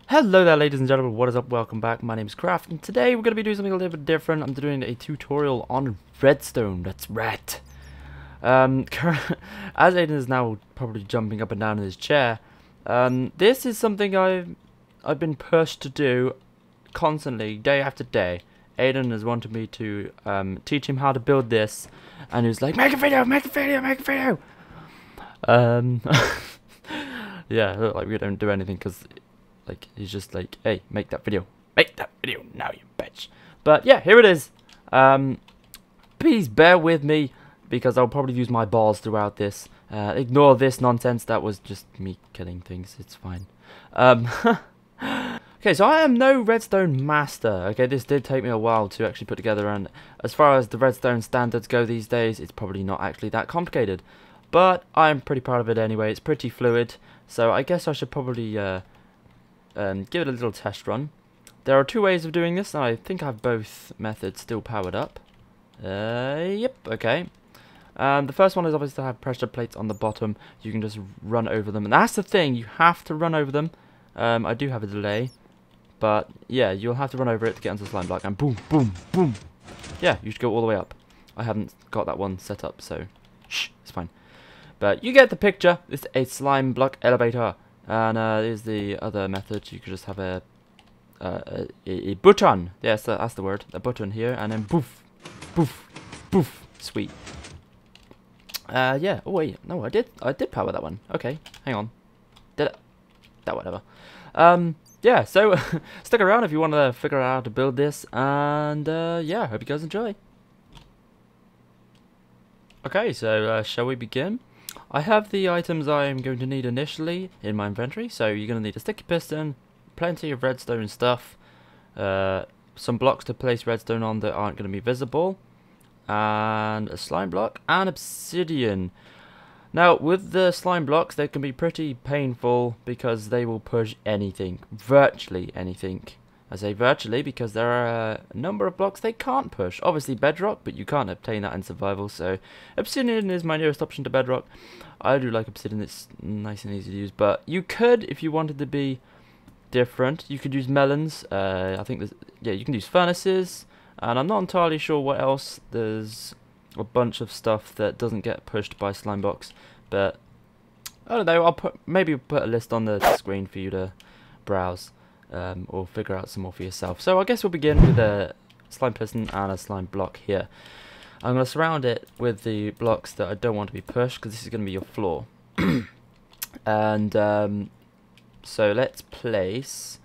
Hello there, ladies and gentlemen, what is up? Welcome back. My name is Craft, and today we're going to be doing something a little bit different. I'm doing a tutorial on Redstone. That's right. As Aidan is now probably jumping up and down in his chair, this is something I've been pushed to do constantly, day after day. Aidan has wanted me to teach him how to build this, and he was like, make a video, make a video, make a video. Yeah, like we don't do anything because, like, he's just like, hey, make that video now, you bitch. But yeah, here it is. Please bear with me because I'll probably use my balls throughout this. Ignore this nonsense. That was just me killing things. It's fine. Okay, so I am no redstone master. Okay, this did take me a while to actually put together, and as far as the redstone standards go these days, it's probably not actually that complicated. But I'm pretty proud of it anyway. It's pretty fluid, so I guess I should probably give it a little test run. There are two ways of doing this, and I think I have both methods still powered up. Yep, okay. The first one is obviously to have pressure plates on the bottom. You can just run over them, and that's the thing, you have to run over them. I do have a delay, but yeah, you'll have to run over it to get onto the slime block, and boom, boom, boom. Yeah, you should go all the way up. I haven't got that one set up, so shh, it's fine. But you get the picture. It's a slime block elevator. And here's the other method. You could just have a button. Yes, that's the word. A button here, and then poof, poof, poof. Sweet. Yeah. Oh wait, no, I did power that one. Okay, hang on. Did it? That whatever. Yeah. So stick around if you want to figure out how to build this, and yeah, hope you guys enjoy. Okay, so shall we begin? I have the items I am going to need initially in my inventory, so you're going to need a sticky piston, plenty of redstone stuff, some blocks to place redstone on that aren't going to be visible, and a slime block, and obsidian. Now, with the slime blocks, they can be pretty painful because they will push anything, virtually anything. I say virtually because there are a number of blocks they can't push. Obviously bedrock, but you can't obtain that in survival, so obsidian is my nearest option to bedrock. I do like obsidian, it's nice and easy to use, but you could, if you wanted to be different, you could use melons. I think there's, yeah, you can use furnaces, and I'm not entirely sure what else. There's a bunch of stuff that doesn't get pushed by slime blocks, but I don't know, maybe put a list on the screen for you to browse. Or figure out some more for yourself. So I guess we'll begin with a slime piston and a slime block here. I'm going to surround it with the blocks that I don't want to be pushed, because this is going to be your floor. And so let's place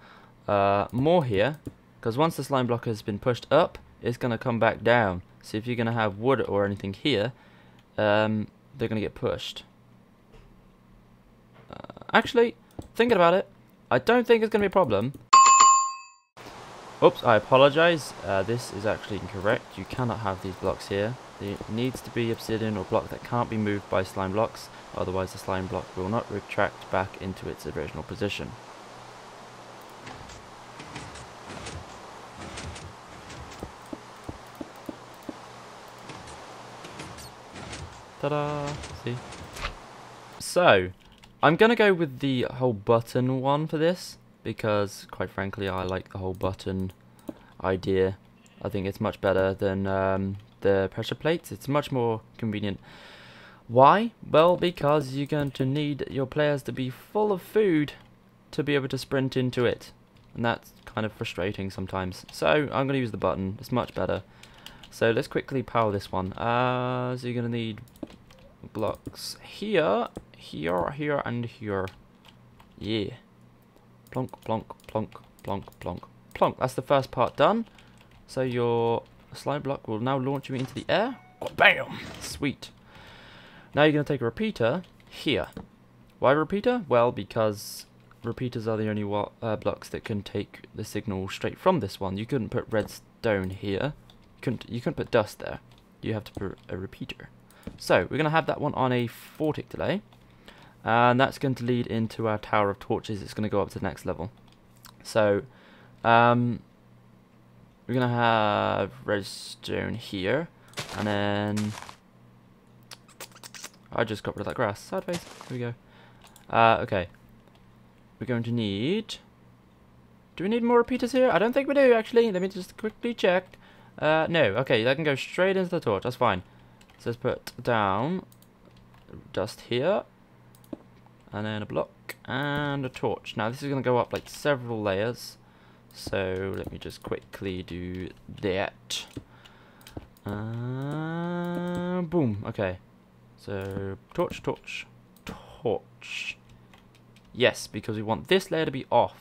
more here, because once the slime block has been pushed up, it's going to come back down. So if you're going to have wood or anything here, they're going to get pushed. Actually, thinking about it, I don't think it's going to be a problem. Oops, I apologize. This is actually incorrect. You cannot have these blocks here. It needs to be obsidian or block that can't be moved by slime blocks. Otherwise the slime block will not retract back into its original position. Ta-da! See? So, I'm going to go with the whole button one for this, because quite frankly I like the whole button idea. I think it's much better than the pressure plates. It's much more convenient. Why? Well, because you're going to need your players to be full of food to be able to sprint into it, and that's kind of frustrating sometimes. So I'm going to use the button. It's much better. So let's quickly power this one. So you're going to need blocks here, here, and here. Yeah. Plonk, plonk, plonk, plonk, plonk, plonk. That's the first part done. So your slime block will now launch you into the air. Oh, bam! Sweet. Now you're going to take a repeater here. Why repeater? Well, because repeaters are the only blocks that can take the signal straight from this one. You couldn't put redstone here. You couldn't put dust there. You have to put a repeater. So we're going to have that one on a 4-tick delay. And that's going to lead into our tower of torches. It's going to go up to the next level. So, we're going to have redstone here. And then I just got rid of that grass. Sideways. Here we go. Okay. We're going to need... Do we need more repeaters here? I don't think we do, actually. Let me just quickly check. No. Okay, that can go straight into the torch. That's fine. So let's put down dust here. And then a block and a torch. Now this is going to go up like several layers. So let me just quickly do that. Boom. Okay. So torch, torch, torch. Yes, because we want this layer to be off.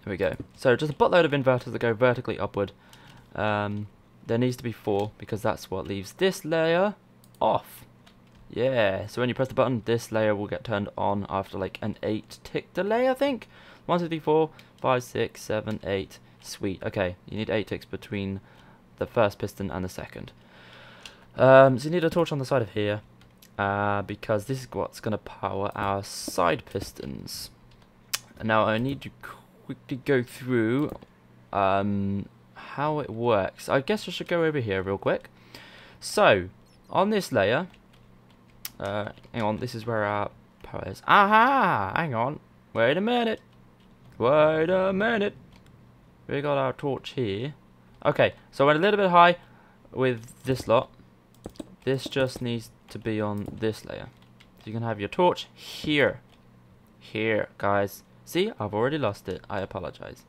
There we go. So just a buttload of inverters that go vertically upward. There needs to be 4 because that's what leaves this layer off. Yeah, so when you press the button, this layer will get turned on after like an 8 tick delay, I think. 1, 2, 3, 4, 5, 6, 7, 8. Sweet. Okay, you need 8 ticks between the first piston and the second. So you need a torch on the side of here because this is what's going to power our side pistons. And now I need to quickly go through how it works. I guess I should go over here real quick. So, on this layer, hang on, this is where our power is. Aha! Hang on. Wait a minute. Wait a minute. We got our torch here. Okay, so I went a little bit high with this lot. This just needs to be on this layer. So you can have your torch here. Here, guys. See, I've already lost it. I apologize.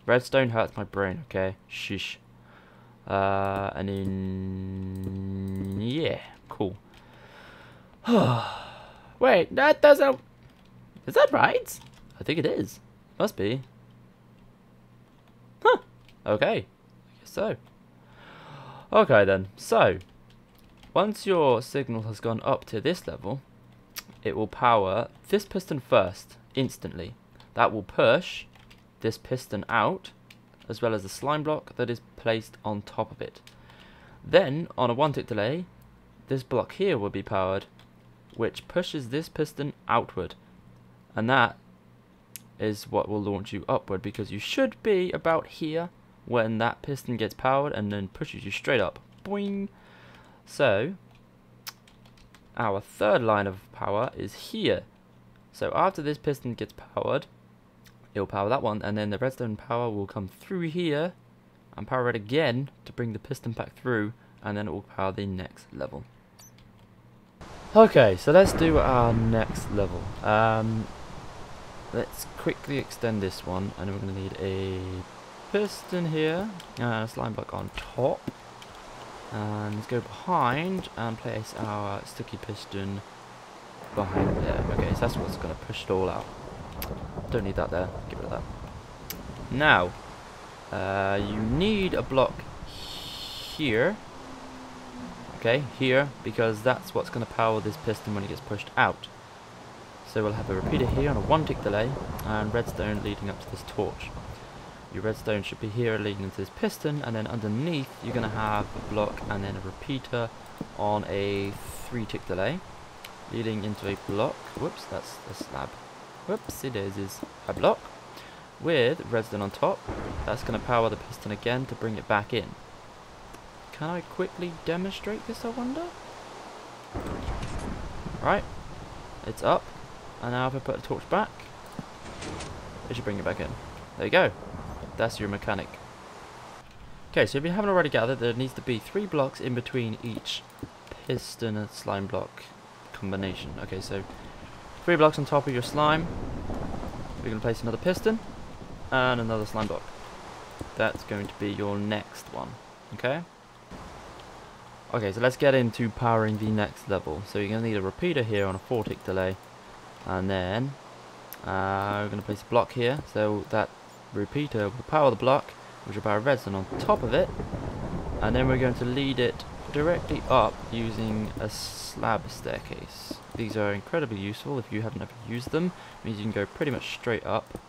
Redstone hurts my brain, okay? Shish. And then... yeah, cool. Wait, that doesn't... Is that right? I think it is. Must be. Huh. Okay. I guess so. Okay then. So, once your signal has gone up to this level, it will power this piston first, instantly. That will push this piston out, as well as the slime block that is placed on top of it. Then, on a 1 tick delay, this block here will be powered, which pushes this piston outward. And that is what will launch you upward, because you should be about here when that piston gets powered and then pushes you straight up. Boing! So, our third line of power is here. So after this piston gets powered, it will power that one, and then the redstone power will come through here and power it again to bring the piston back through, and then it will power the next level. Okay, so let's do our next level. Let's quickly extend this one, and we're going to need a piston here and a slime block on top. And let's go behind and place our sticky piston behind there. Okay, so that's what's going to push it all out. Don't need that there. Get rid of that. Now, you need a block here. Okay, here, because that's what's going to power this piston when it gets pushed out. So we'll have a repeater here on a 1 tick delay, and redstone leading up to this torch. Your redstone should be here leading into this piston, and then underneath you're going to have a block and then a repeater on a 3 tick delay, leading into a block. Whoops, that's a slab. Whoopsie daisies. A block with redstone on top. That's going to power the piston again to bring it back in. Can I quickly demonstrate this, I wonder? Right, it's up. And now if I put a torch back, it should bring it back in. There you go. That's your mechanic. Okay, so if you haven't already gathered, there needs to be 3 blocks in between each piston and slime block combination. Okay, so 3 blocks on top of your slime. We're going to place another piston and another slime block. That's going to be your next one. Okay? Okay, so let's get into powering the next level. So you're going to need a repeater here on a 4 tick delay. And then we're going to place a block here. So that repeater will power the block, which will power redstone on top of it. And then we're going to lead it directly up using a slab staircase. These are incredibly useful if you haven't ever used them. It means you can go pretty much straight up,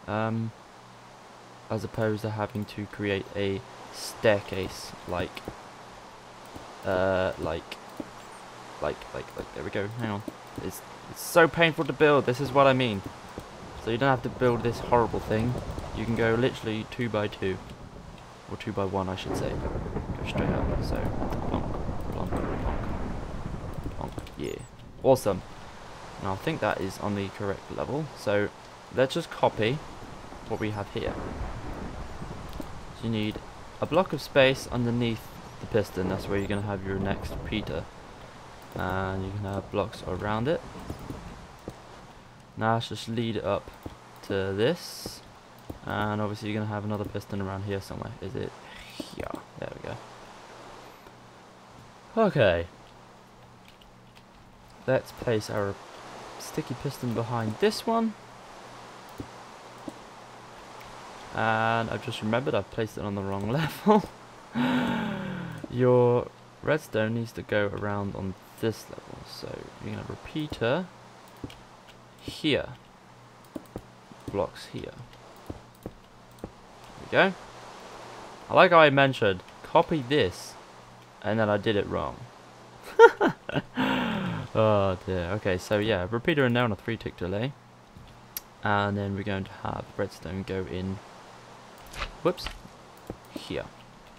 as opposed to having to create a staircase like there we go. Hang on, it's so painful to build. This is what I mean. So you don't have to build this horrible thing. You can go literally 2 by 2, or 2 by 1, I should say. Go straight up. So plonk, plonk, plonk, Awesome. Now I think that is on the correct level. So let's just copy what we have here. So you need a block of space underneath the piston. That's where you're going to have your next repeater. And you can have blocks around it. Now let's just lead it up to this. And obviously you're going to have another piston around here somewhere. Is it here? There we go. Okay. Let's place our sticky piston behind this one. And I've just remembered I've placed it on the wrong level. Your redstone needs to go around on this level. So you're going to have a repeater here. Blocks here. There we go. I like how I mentioned, copy this, and then I did it wrong. Oh dear. Okay, so yeah, repeater in there on a 3-tick delay. And then we're going to have redstone go in. Whoops. Here.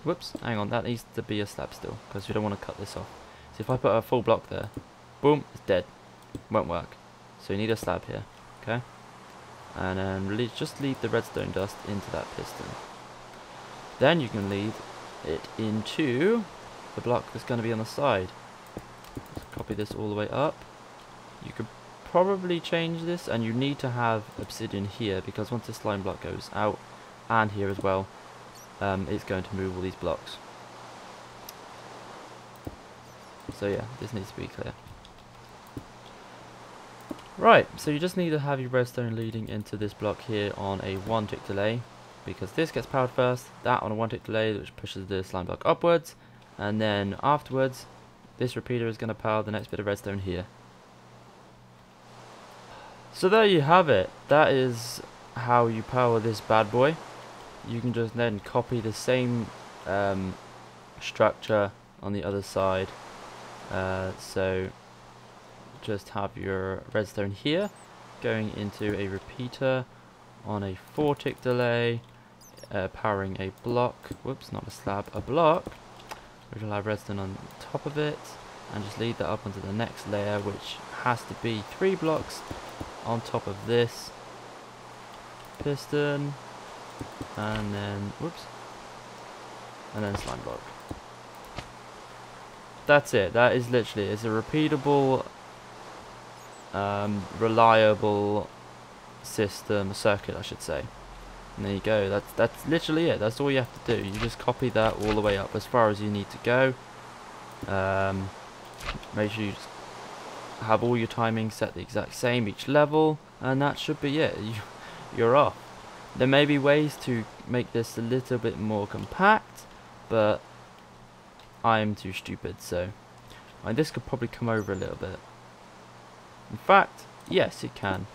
Whoops. Hang on, that needs to be a slab still, because we don't want to cut this off. So if I put a full block there, boom, it's dead. Won't work. So you need a slab here. Okay. And then just lead the redstone dust into that piston. Then you can lead it into the block that's going to be on the side. Just copy this all the way up. You could probably change this, and you need to have obsidian here, because once this slime block goes out, and here as well, it's going to move all these blocks. So yeah, this needs to be clear. Right, so you just need to have your redstone leading into this block here on a 1-tick delay, because this gets powered first, that on a 1-tick delay, which pushes the slime block upwards, and then afterwards this repeater is going to power the next bit of redstone here. So there you have it. That is how you power this bad boy. You can just then copy the same structure on the other side. So just have your redstone here going into a repeater on a 4-tick delay, powering a block, whoops, not a slab, a block, which will have redstone on top of it, and just lead that up onto the next layer, which has to be 3 blocks on top of this piston, and then, whoops, and then slime block. That's it. That is literally, it's a repeatable, reliable system, circuit I should say. And there you go. That's literally it. That's all you have to do. You just copy that all the way up as far as you need to go. Make sure you just have all your timings set the exact same each level, and that should be it. You're off. There may be ways to make this a little bit more compact, but I'm too stupid, so this could probably come over a little bit. In fact, yes, it can.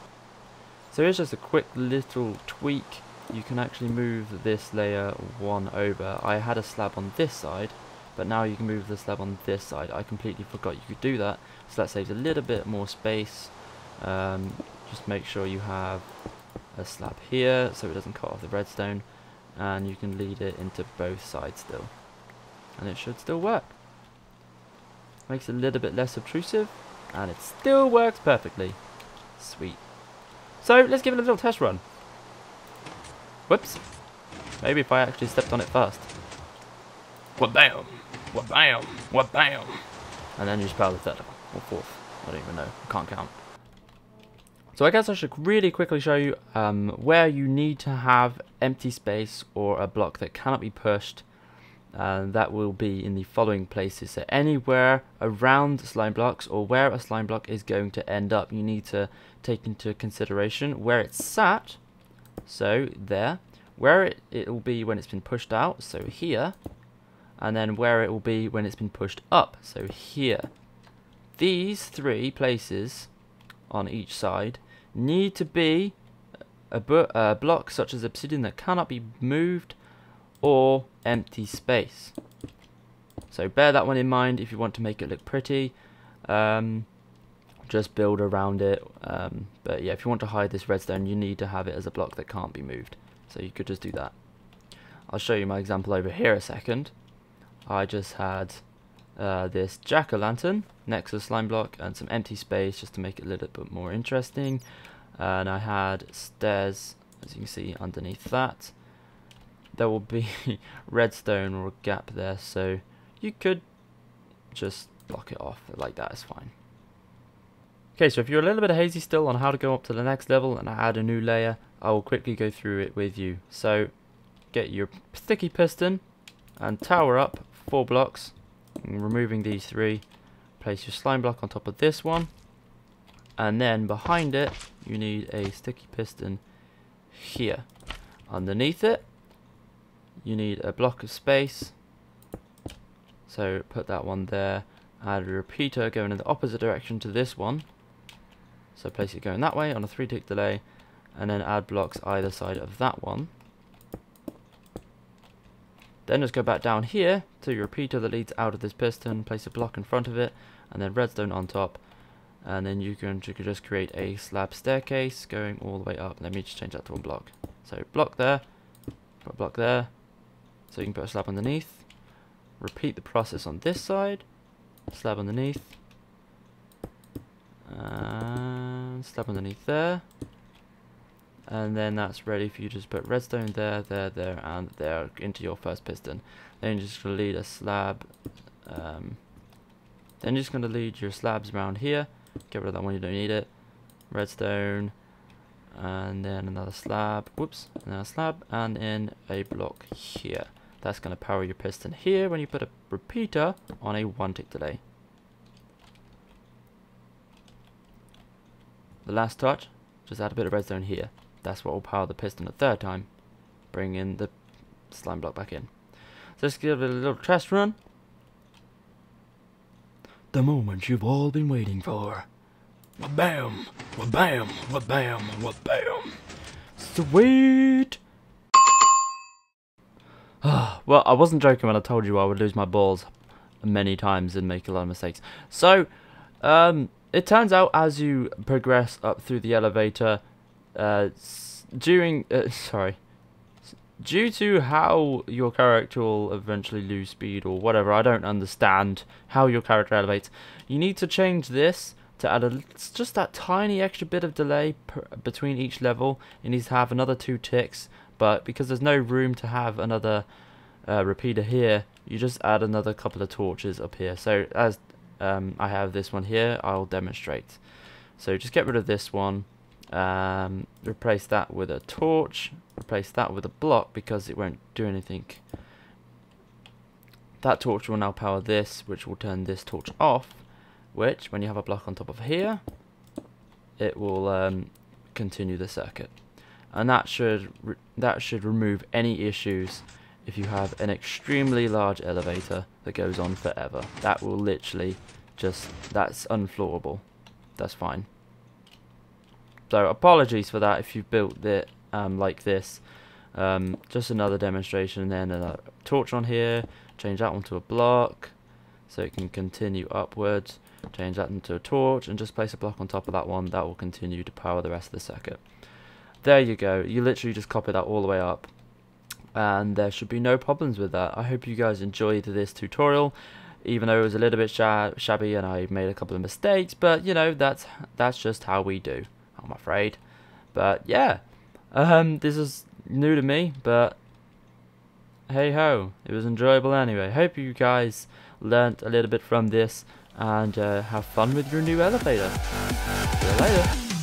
So here's just a quick little tweak. You can actually move this layer 1 over. I had a slab on this side, but now you can move the slab on this side. I completely forgot you could do that, so that saves a little bit more space. Just make sure you have a slab here so it doesn't cut off the redstone, and you can lead it into both sides still, and it should still work. Makes it a little bit less obtrusive, and it still works perfectly. Sweet. So let's give it a little test run. Whoops. Maybe if I actually stepped on it first. Wha-bam! Wha-bam! Wha-bam! And then you just power the third or fourth. I don't even know. I can't count. So I guess I should really quickly show you where you need to have empty space or a block that cannot be pushed. That will be in the following places. So anywhere around slime blocks or where a slime block is going to end up, you need to take into consideration where it's sat. So there, where it will be when it's been pushed out, so here, and then where it will be when it's been pushed up, so here. These 3 places on each side need to be a block such as obsidian that cannot be moved, or empty space. So bear that one in mind if you want to make it look pretty. Just build around it. But yeah, if you want to hide this redstone, you need to have it as a block that can't be moved. So you could just do that. I'll show you my example over here a second. I just had this jack-o'-lantern next to the slime block and some empty space just to make it a little bit more interesting. And I had stairs, as you can see, underneath that. There will be redstone or a gap there, so you could just block it off like that, is fine. Okay, so if you're a little bit hazy still on how to go up to the next level and add a new layer, I will quickly go through it with you. So get your sticky piston and tower up 4 blocks, removing these 3. Place your slime block on top of this one, and then behind it you need a sticky piston here. Underneath it you need a block of space, so put that one there. Add a repeater going in the opposite direction to this one, so place it going that way on a 3-tick delay, and then add blocks either side of that one. Then just go back down here to your repeater that leads out of this piston, place a block in front of it, and then redstone on top, and then you can just create a slab staircase going all the way up. Let me just change that to 1 block. So block there, put a block there, so you can put a slab underneath. Repeat the process on this side, slab underneath, and slab underneath there, and then that's ready for you to just put redstone there, there, there, and there into your first piston. Then you're just going to lead a slab, then you're just going to lead your slabs around here, get rid of that one, you don't need it, redstone, and then another slab, whoops, another slab, and then a block here. That's going to power your piston here when you put a repeater on a 1-tick delay. The last touch, just add a bit of redstone here. That's what will power the piston a 3rd time. Bring in the slime block back in. So let's give it a little test run. The moment you've all been waiting for. Wa-bam! Wa-bam! Wa-bam! Wa-bam! Sweet! Well, I wasn't joking when I told you I would lose my balls many times and make a lot of mistakes. So, it turns out as you progress up through the elevator, due to how your character will eventually lose speed or whatever, I don't understand how your character elevates. You need to change this to add just that tiny extra bit of delay between each level. It needs to have another 2 ticks, but because there's no room to have another repeater here, you just add another couple of torches up here. So as I have this one here, I'll demonstrate. So just get rid of this one, replace that with a torch, replace that with a block because it won't do anything. That torch will now power this, which will turn this torch off, which when you have a block on top of here, it will continue the circuit. And that should remove any issues if you have an extremely large elevator that goes on forever. That will literally that's unflawable. That's fine. So apologies for that if you've built it like this. Just another demonstration, then a torch on here, change that one to a block so it can continue upwards, change that into a torch and just place a block on top of that one. That will continue to power the rest of the circuit. There you go, you literally just copy that all the way up and there should be no problems with that. I hope you guys enjoyed this tutorial, even though it was a little bit shabby and I made a couple of mistakes, but you know, that's just how we do, I'm afraid. But yeah, this is new to me, but hey ho, it was enjoyable anyway. Hope you guys learnt a little bit from this and have fun with your new elevator. See you later.